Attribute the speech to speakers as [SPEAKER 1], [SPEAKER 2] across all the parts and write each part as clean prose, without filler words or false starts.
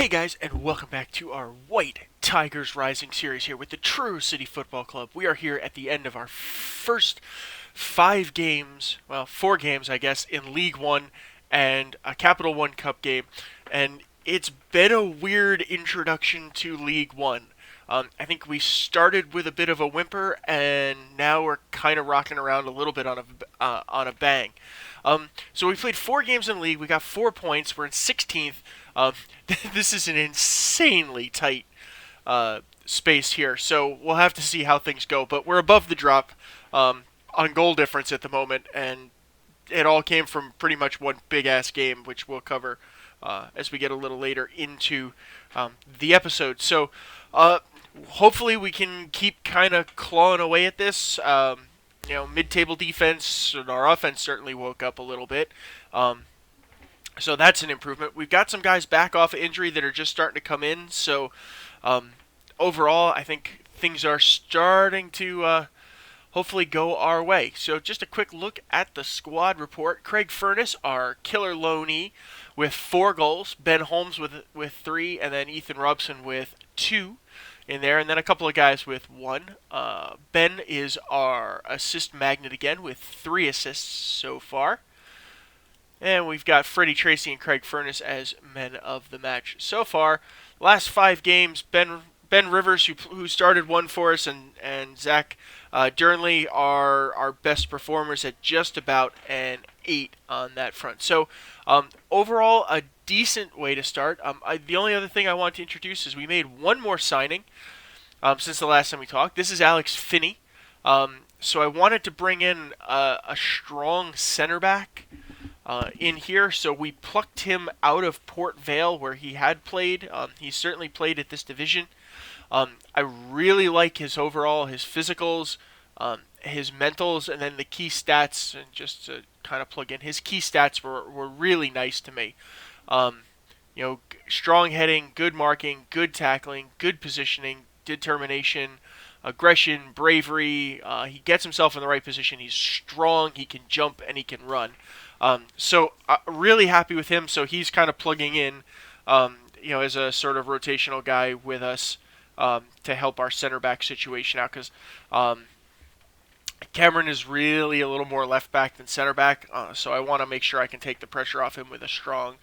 [SPEAKER 1] Hey guys, and welcome back to our White Tigers Rising series here with the True City Football Club. We are here at the end of our first 5 games, well, 4 games, I guess, in League One and a Capital One Cup game. And it's been a weird introduction to League One. I think we started with a bit of a whimper, and now we're kind of rocking around a little bit on a bang. So we played 4 games in league. We got 4 points. We're in 16th. This is an insanely tight space here, so we'll have to see how things go. But we're above the drop on goal difference at the moment, and it all came from pretty much one big-ass game, which we'll cover as we get a little later into the episode. So hopefully we can keep kind of clawing away at this. Mid-table defense and our offense certainly woke up a little bit. So that's an improvement. We've got some guys back off of injury that are just starting to come in. So overall, I think things are starting to hopefully go our way. So just a quick look at the squad report. Craig Furness, our killer loanee, with 4 goals. Ben Holmes with 3, and then Ethan Robson with 2 in there, and then a couple of guys with 1. Ben is our assist magnet again with 3 assists so far. And we've got Freddie Tracy and Craig Furness as men of the match so far. Last 5 games, Ben Rivers, who started 1 for us, and Zach Dernley are our best performers at just about an 8 on that front. So overall, a decent way to start. The only other thing I want to introduce is we made 1 more signing since the last time we talked. This is Alex Finney. So I wanted to bring in a strong center back in here, so we plucked him out of Port Vale where he had played. He certainly played at this division. I really like his overall, his physicals, his mentals, and then the key stats. And just to kind of plug in, his key stats were really nice to me. Strong heading, good marking, good tackling, good positioning, determination, aggression, bravery. He gets himself in the right position. He's strong, he can jump, and he can run. So really happy with him. So he's kind of plugging in, as a sort of rotational guy with us to help our center back situation out, because Cameron is really a little more left back than center back. So I want to make sure I can take the pressure off him with a strong,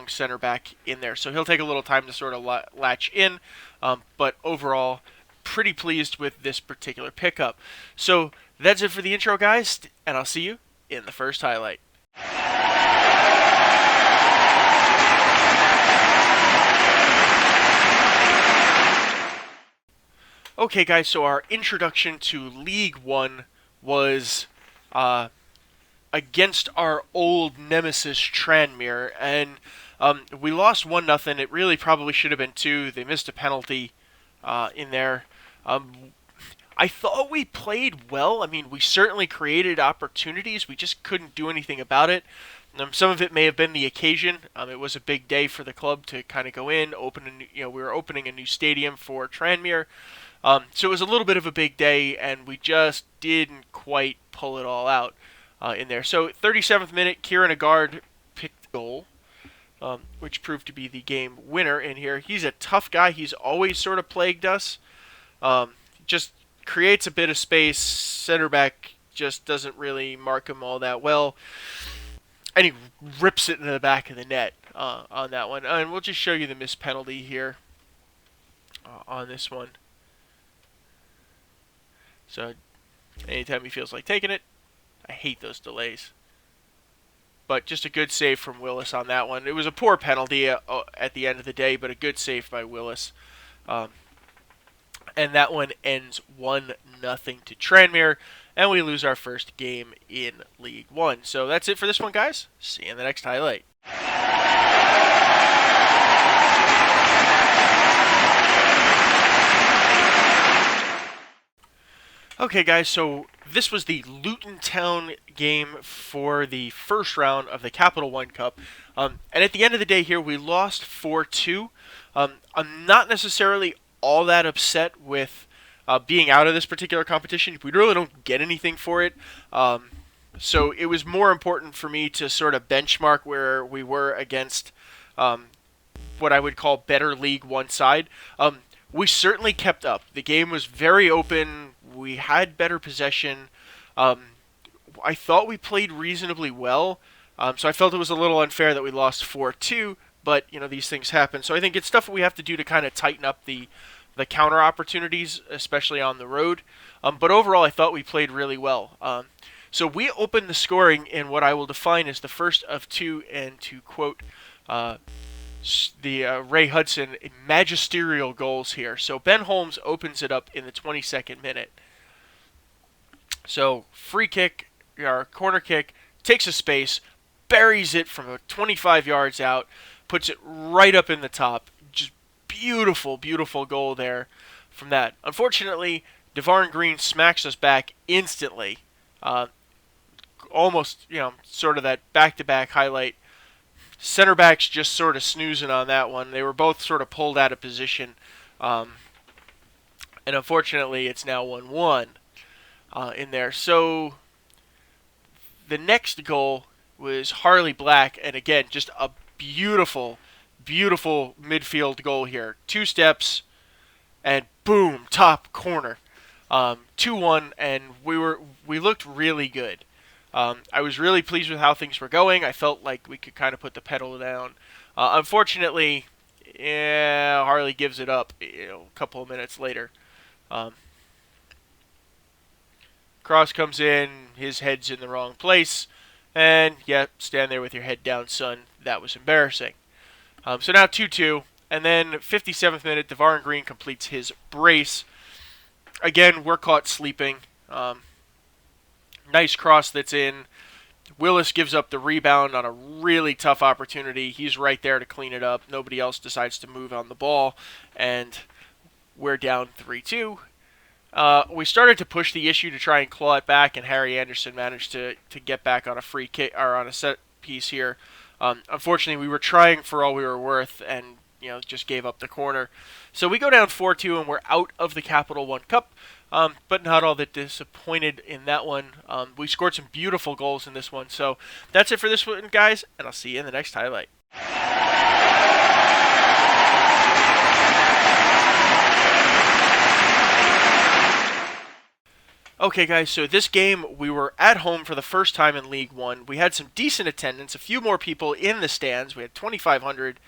[SPEAKER 1] center back in there. So he'll take a little time to sort of latch in, but overall, pretty pleased with this particular pickup. So that's it for the intro, guys, and I'll see you in the first highlight. Okay, guys, so our introduction to League One was against our old nemesis Tranmere, and we lost 1-0. It really probably should have been 2. They missed a penalty in there. I thought we played well. I mean, we certainly created opportunities. We just couldn't do anything about it. Some of it may have been the occasion. It was a big day for the club to kind of go in, we were opening a new stadium for Tranmere. So it was a little bit of a big day, and we just didn't quite pull it all out in there. So 37th minute, Kieran Agard picked the goal, which proved to be the game winner in here. He's a tough guy. He's always sort of plagued us. Just creates a bit of space. Center back just doesn't really mark him all that well. And he rips it into the back of the net on that one. And we'll just show you the missed penalty here on this one. So anytime he feels like taking it, I hate those delays. But just a good save from Willis on that one. It was a poor penalty at the end of the day, but a good save by Willis. And that one ends 1-0 to Tranmere, and we lose our first game in League One. So that's it for this one, guys. See you in the next highlight. Okay, guys, so this was the Luton Town game for the first round of the Capital One Cup. And at the end of the day here, we lost 4-2. I'm not necessarily all that upset with being out of this particular competition. We really don't get anything for it. So it was more important for me to sort of benchmark where we were against what I would call better League One side. We certainly kept up. The game was very open. We had better possession. Um, I thought we played reasonably well. So I felt it was a little unfair that we lost 4-2, but these things happen. So I think it's stuff we have to do to kind of tighten up the counter opportunities, especially on the road. But overall, I thought we played really well. So we opened the scoring in what I will define as the first of two, and to quote the Ray Hudson, magisterial goals here. So Ben Holmes opens it up in the 22nd minute. So free kick, or corner kick, takes a space, buries it from 25 yards out, puts it right up in the top. Just beautiful, beautiful goal there from that. Unfortunately, Devon Green smacks us back instantly. Almost, sort of that back-to-back highlight. Center backs just sort of snoozing on that one. They were both sort of pulled out of position. And unfortunately, it's now 1-1 in there. So the next goal was Harley Black, and again, just a beautiful, beautiful midfield goal here. 2 steps, and boom, top corner. 2-1, and we looked really good. I was really pleased with how things were going. I felt like we could kind of put the pedal down. Unfortunately, Harley gives it up a couple of minutes later. Cross comes in, his head's in the wrong place, and stand there with your head down, son. That was embarrassing. So now 2-2, and then 57th minute, Devon Green completes his brace. Again, we're caught sleeping. Nice cross that's in. Willis gives up the rebound on a really tough opportunity. He's right there to clean it up. Nobody else decides to move on the ball, and we're down 3-2. We started to push the issue to try and claw it back, and Harry Anderson managed to get back on a free kick, or on a set piece here. Unfortunately, we were trying for all we were worth, and just gave up the corner. So we go down 4-2, and we're out of the Capital One Cup. But not all that disappointed in that one. We scored some beautiful goals in this one. So that's it for this one, guys, and I'll see you in the next highlight. Okay, guys, so this game, we were at home for the first time in League One. We had some decent attendance, a few more people in the stands. We had 2,500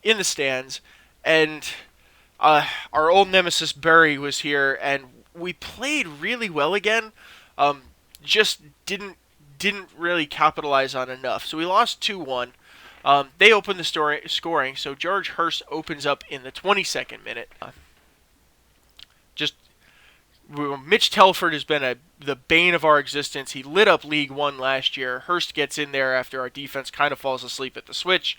[SPEAKER 1] in the stands, and our old nemesis Barry was here, and we played really well again. Just didn't really capitalize on enough. So we lost 2-1. They opened the scoring, so George Hurst opens up in the 22nd minute. Mitch Telford has been the bane of our existence. He lit up League One last year. Hurst gets in there after our defense kind of falls asleep at the switch,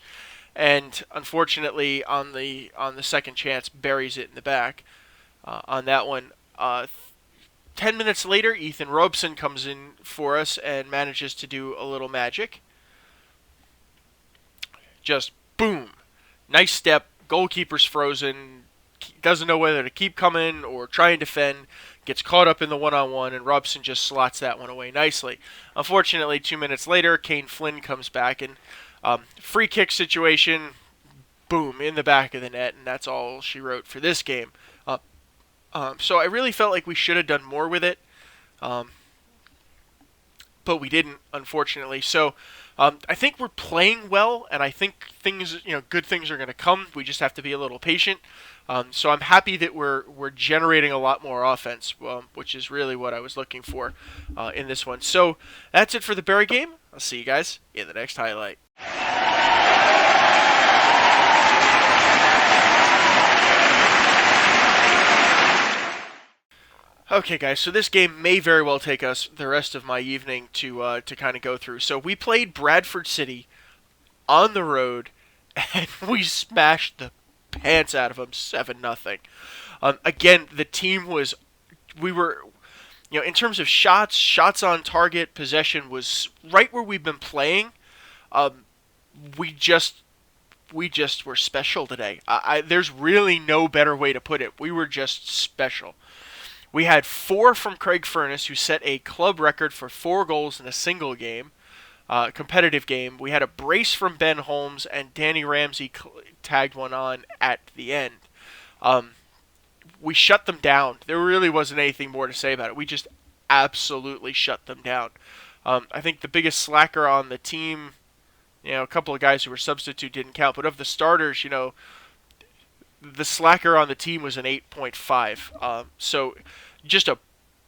[SPEAKER 1] and unfortunately on the second chance buries it in the back on that one. 10 minutes later, Ethan Robeson comes in for us and manages to do a little magic. Just boom. Nice step. Goalkeeper's frozen. Doesn't know whether to keep coming or try and defend. Gets caught up in the one-on-one, and Robeson just slots that one away nicely. Unfortunately, 2 minutes later, Kane Flynn comes back, and free kick situation, boom, in the back of the net, and that's all she wrote for this game. So I really felt like we should have done more with it, but we didn't, unfortunately. So I think we're playing well, and I think good things are going to come. We just have to be a little patient. So I'm happy that we're generating a lot more offense, which is really what I was looking for in this one. So that's it for the Barry game. I'll see you guys in the next highlight. Okay, guys, so this game may very well take us the rest of my evening to kind of go through. So we played Bradford City on the road, and we smashed the pants out of them 7-0. Again, the team we were, in terms of shots on target, possession was right where we've been playing. We just were special today. There's really no better way to put it. We were just special. We had 4 from Craig Furness, who set a club record for 4 goals in a single game. competitive game. We had a brace from Ben Holmes, and Danny Ramsey tagged one on at the end. We shut them down. There really wasn't anything more to say about it. We just absolutely shut them down. I think the biggest slacker on the team, a couple of guys who were substitute didn't count, but of the starters, the slacker on the team was an 8.5. So just a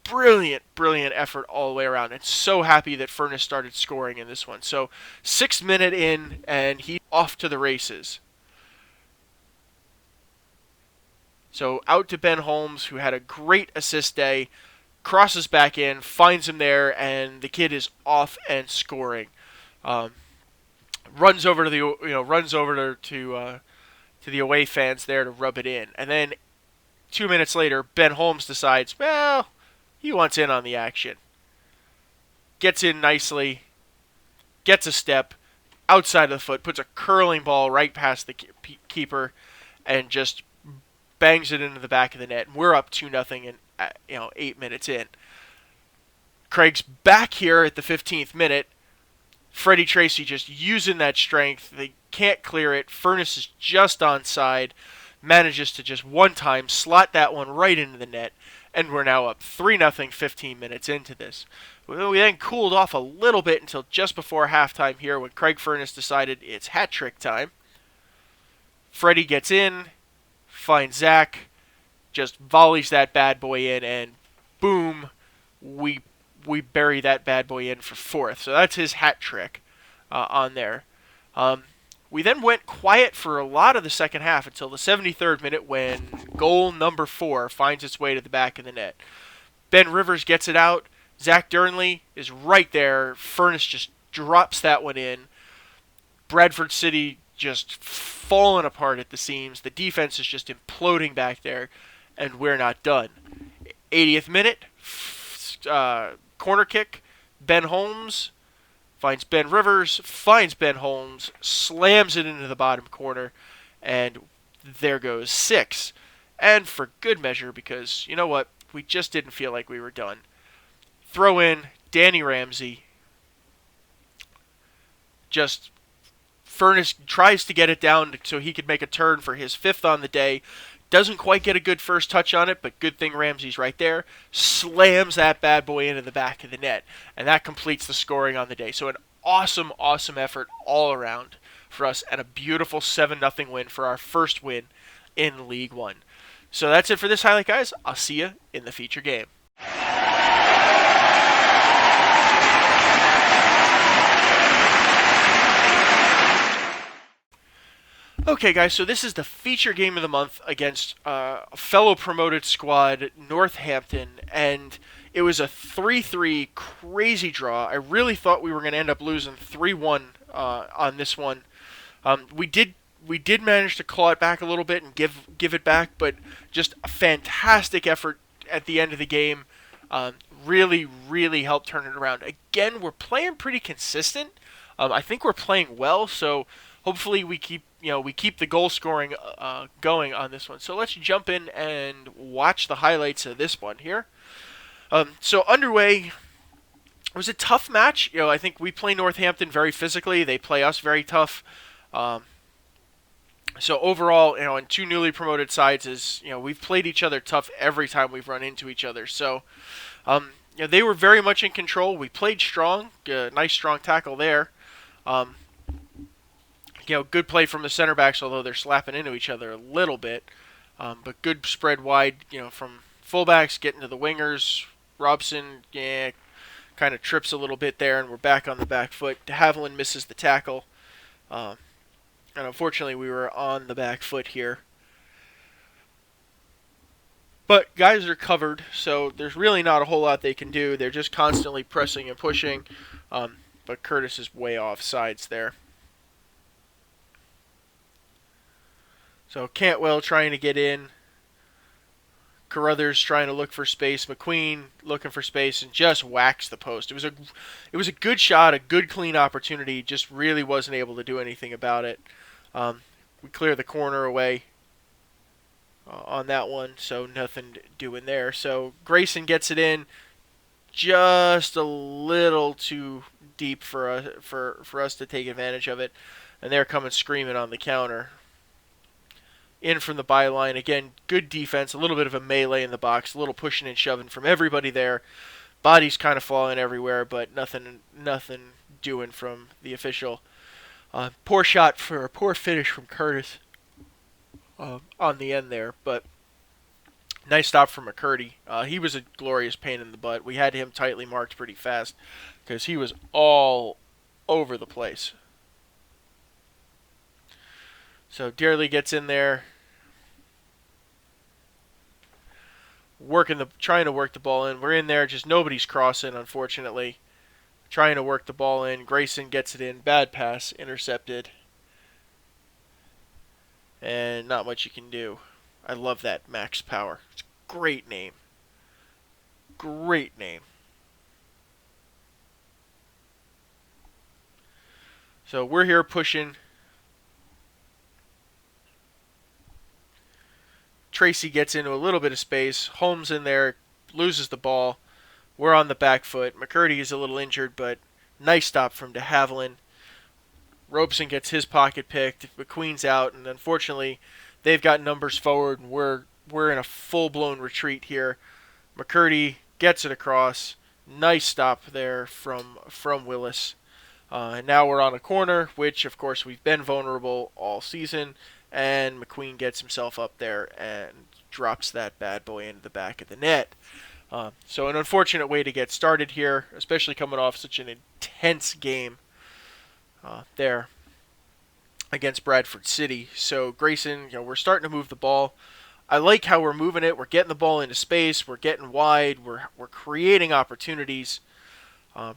[SPEAKER 1] brilliant, brilliant effort all the way around. And so happy that Furness started scoring in this one. So 6 minute in, and he's off to the races. So out to Ben Holmes, who had a great assist day, crosses back in, finds him there, and the kid is off and scoring. Runs over to the away fans there to rub it in, and then 2 minutes later, Ben Holmes decides, well, he wants in on the action. Gets in nicely, gets a step outside of the foot, puts a curling ball right past the keeper, and just bangs it into the back of the net. We're up 2-0 and 8 minutes in. Craig's back here at the 15th minute. Freddie Tracy just using that strength. They can't clear it. Furness is just onside. Manages to just one time slot that one right into the net. And we're now up 3-0 15 minutes into this. We then cooled off a little bit until just before halftime here when Craig Furness decided it's hat trick time. Freddie gets in, finds Zach, just volleys that bad boy in, and boom, we bury that bad boy in for fourth. So that's his hat trick on there. We then went quiet for a lot of the second half until the 73rd minute when goal number 4 finds its way to the back of the net. Ben Rivers gets it out. Zach Durnley is right there. Furness just drops that one in. Bradford City just falling apart at the seams. The defense is just imploding back there, and we're not done. 80th minute, corner kick. Ben Holmes finds Ben Rivers, finds Ben Holmes, slams it into the bottom corner, and there goes 6. And for good measure, because you know what? We just didn't feel like we were done. Throw in Danny Ramsey. Just Furness tries to get it down so he could make a turn for his 5th on the day. Doesn't quite get a good first touch on it, but good thing Ramsey's right there. Slams that bad boy into the back of the net. And that completes the scoring on the day. So an awesome, awesome effort all around for us, and a beautiful 7-0 win for our first win in League One. So that's it for this highlight, guys. I'll see you in the feature game. Okay, guys, so this is the feature game of the month against a fellow promoted squad, Northampton, and it was a 3-3 crazy draw. I really thought we were going to end up losing 3-1 on this one. We did manage to claw it back a little bit and give it back, but just a fantastic effort at the end of the game. Really, really helped turn it around. Again, we're playing pretty consistent. I think we're playing well, so hopefully we keep the goal scoring going on this one. So let's jump in and watch the highlights of this one here. So underway, it was a tough match. I think we play Northampton very physically. They play us very tough. So overall, in two newly promoted sides, we've played each other tough every time we've run into each other. So they were very much in control. We played strong. Nice strong tackle there. Good play from the center backs, although they're slapping into each other a little bit. But good spread wide, from fullbacks getting to the wingers. Robson, kind of trips a little bit there, and we're back on the back foot. De Havilland misses the tackle. And unfortunately, we were on the back foot here. But guys are covered, so there's really not a whole lot they can do. They're just constantly pressing and pushing. But Curtis is way off sides there. So Cantwell trying to get in. Carruthers trying to look for space. McQueen looking for space and just whacks the post. It was a good shot, a good clean opportunity. Just really wasn't able to do anything about it. We clear the corner away on that one, so nothing doing there. So Grayson gets it in just a little too deep for us to take advantage of it, and they're coming screaming on the counter. In from the byline again, good defense, a little bit of a melee in the box, a little pushing and shoving from everybody there. Bodies kind of falling everywhere, but nothing doing from the official. Poor finish from Curtis on the end there, but nice stop from McCurdy. He was a glorious pain in the butt. We had him tightly marked pretty fast because he was all over the place. So Dearly gets in there, trying to work the ball in. We're in there, just nobody's crossing, unfortunately. Trying to work the ball in. Grayson gets it in. Bad pass, intercepted. And not much you can do. I love that Max Power. It's a great name. Great name. So we're here pushing. Tracy gets into a little bit of space. Holmes in there, loses the ball. We're on the back foot. McCurdy is a little injured, but nice stop from de Havilland. Robeson gets his pocket picked. McQueen's out, and unfortunately, they've got numbers forward, and we're in a full-blown retreat here. McCurdy gets it across. Nice stop there from Willis. And now we're on a corner, which, of course, we've been vulnerable all season. And McQueen gets himself up there and drops that bad boy into the back of the net. So an unfortunate way to get started here, especially coming off such an intense game there against Bradford City. So Grayson, we're starting to move the ball. I like how we're moving it. We're getting the ball into space. We're getting wide. We're creating opportunities.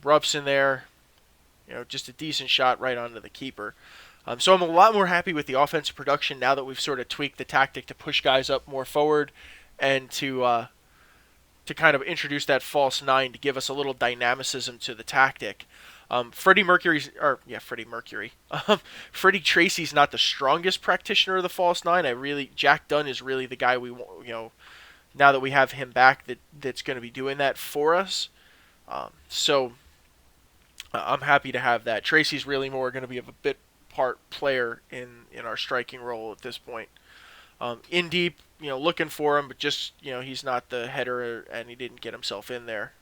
[SPEAKER 1] Robson there, just a decent shot right onto the keeper. So I'm a lot more happy with the offensive production now that we've sort of tweaked the tactic to push guys up more forward and to kind of introduce that false nine to give us a little dynamicism to the tactic. Freddie Tracy's not the strongest practitioner of the false nine. Jack Dunn is really the guy we want, now that we have him back that's going to be doing that for us. So I'm happy to have that. Tracy's really more going to be of a bit part player in our striking role at this point. In deep, looking for him, but just, he's not the header and he didn't get himself in there.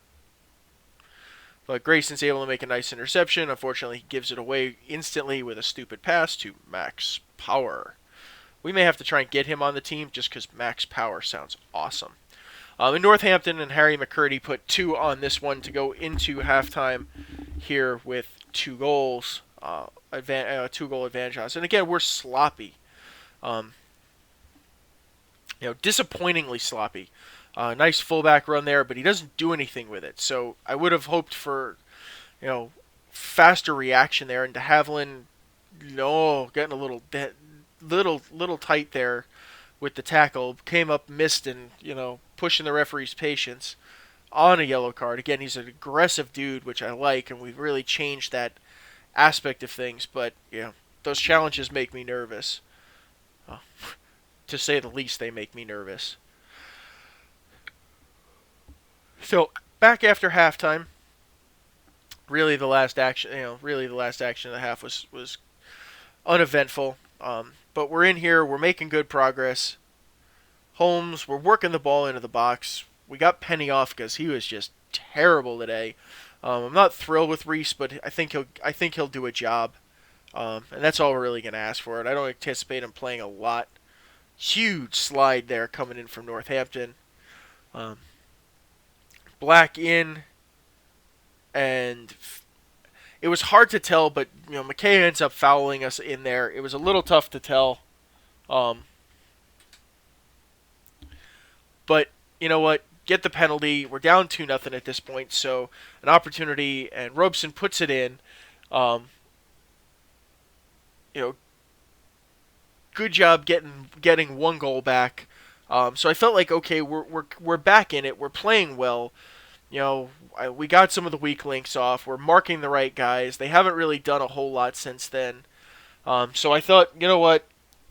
[SPEAKER 1] But Grayson's able to make a nice interception. Unfortunately, he gives it away instantly with a stupid pass to Max Power. We may have to try and get him on the team just because Max Power sounds awesome. In Northampton, and Harry McCurdy put 2 on this one to go into halftime here with 2 goals. 2-goal advantage on us. And again, we're sloppy. Disappointingly sloppy. Nice fullback run there, but he doesn't do anything with it. So I would have hoped for, faster reaction there. And de Havilland, getting a little tight there with the tackle. Came up, missed, and pushing the referee's patience on a yellow card. Again, he's an aggressive dude, which I like, and we've really changed that aspect of things. But those challenges make me nervous. To say the least, they make me nervous. So back after halftime, really the last action of the half was uneventful. But we're in here, we're making good progress. Holmes, we're working the ball into the box. We got Penny off because he was just terrible today. I'm not thrilled with Reese, but I think he'll do a job. And that's all we're really going to ask for it. I don't anticipate him playing a lot. Huge slide there coming in from Northampton. Black in, and it was hard to tell, but McKay ends up fouling us in there. It was a little tough to tell. But you know what? Get the penalty. We're down 2-0 at this point, so an opportunity, and Robeson puts it in. Good job getting 1 goal back. So I felt like, okay, we're back in it. We're playing well. We got some of the weak links off. We're marking the right guys. They haven't really done a whole lot since then. So I thought, you know what?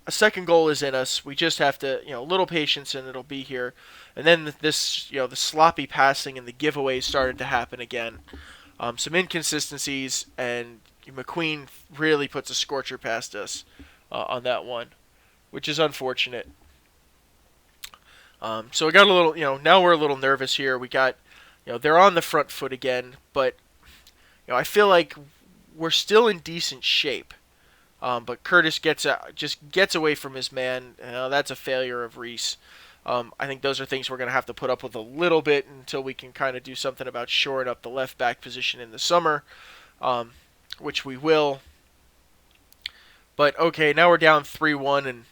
[SPEAKER 1] A second goal is in us. We just have to, a little patience and it'll be here. And then this, the sloppy passing and the giveaways started to happen again. some inconsistencies, and McQueen really puts a scorcher past us on that one, which is unfortunate. So we got a little, now we're a little nervous here. We got, they're on the front foot again, but I feel like we're still in decent shape. But Curtis just gets away from his man. That's a failure of Reese. I think those are things we're going to have to put up with a little bit until we can kind of do something about shoring up the left back position in the summer, which we will. But okay, now we're down 3-1, and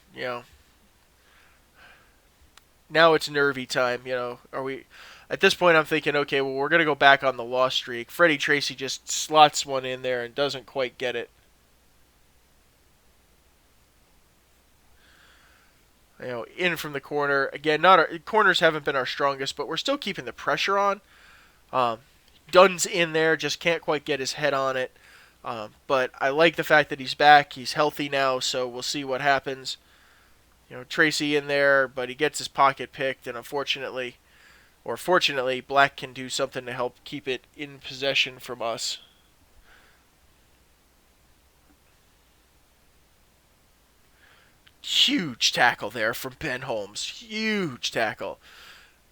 [SPEAKER 1] now it's nervy time. Are we? At this point, I'm thinking, okay, well, we're going to go back on the loss streak. Freddie Tracy just slots one in there and doesn't quite get it. In from the corner. Again, corners haven't been our strongest, but we're still keeping the pressure on. Dunn's in there, just can't quite get his head on it. But I like the fact that he's back. He's healthy now, so we'll see what happens. Tracy in there, but he gets his pocket picked, and fortunately, Black can do something to help keep it in possession from us. Huge tackle there from Ben Holmes. Huge tackle.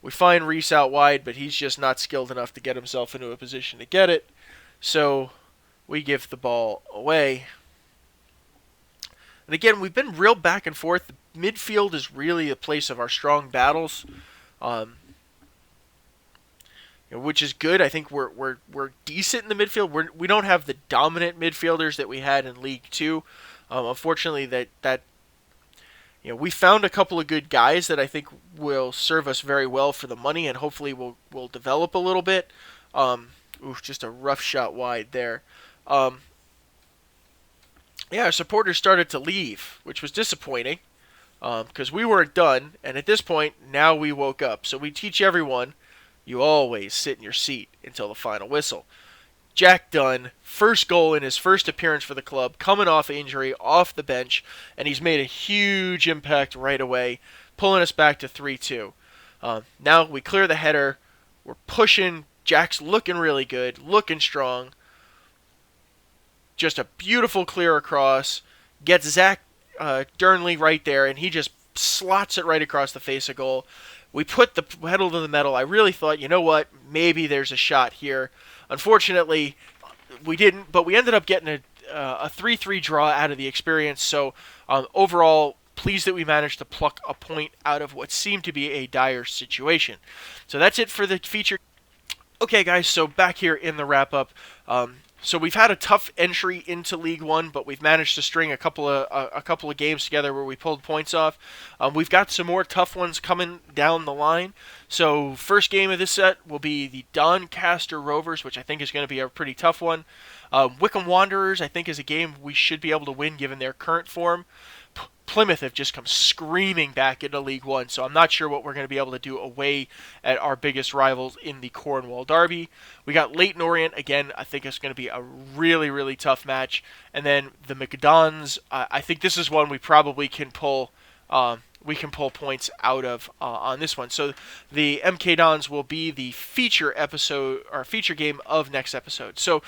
[SPEAKER 1] We find Reese out wide, but he's just not skilled enough to get himself into a position to get it. So we give the ball away. And again, we've been real back and forth. The midfield is really a place of our strong battles, which is good. I think we're decent in the midfield. We don't have the dominant midfielders that we had in League Two. Unfortunately, that we found a couple of good guys that I think will serve us very well for the money, and hopefully will develop a little bit. Just a rough shot wide there. Our supporters started to leave, which was disappointing because we weren't done. And at this point, now we woke up. So we teach everyone, you always sit in your seat until the final whistle. Jack Dunn, first goal in his first appearance for the club, coming off injury, off the bench, and he's made a huge impact right away, pulling us back to 3-2. Now we clear the header. We're pushing. Jack's looking really good, looking strong. Just a beautiful clear across. Gets Zach Durnley right there, and he just slots it right across the face of goal. We put the pedal to the metal. I really thought, maybe there's a shot here. Unfortunately, we didn't, but we ended up getting a 3-3 draw out of the experience. So overall, pleased that we managed to pluck a point out of what seemed to be a dire situation. So that's it for the feature. Okay, guys, so back here in the wrap-up. So we've had a tough entry into League One, but we've managed to string a couple of games together where we pulled points off. We've got some more tough ones coming down the line. So first game of this set will be the Doncaster Rovers, which I think is going to be a pretty tough one. Wycombe Wanderers, I think, is a game we should be able to win given their current form. Plymouth have just come screaming back into League One, so I'm not sure what we're going to be able to do away at our biggest rivals in the Cornwall Derby. We got Leyton Orient, again, I think it's going to be a really, really tough match. And then the McDons, I think this is one we probably can pull points out of on this one. So the MK Dons will be the feature episode or feature game of next episode. So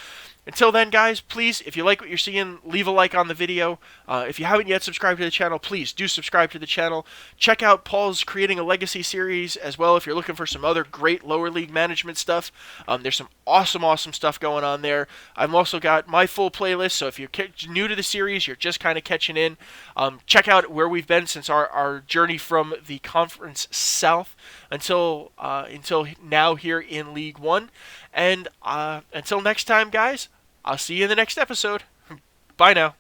[SPEAKER 1] until then, guys, please, if you like what you're seeing, leave a like on the video. If you haven't yet subscribed to the channel, please do subscribe to the channel. Check out Paul's Creating a Legacy series as well if you're looking for some other great lower league management stuff. There's some awesome stuff going on there. I've also got my full playlist, so if you're new to the series, you're just kind of catching in, check out where we've been since our journey from the Conference South until now here in League One. And until next time, guys, I'll see you in the next episode. Bye now.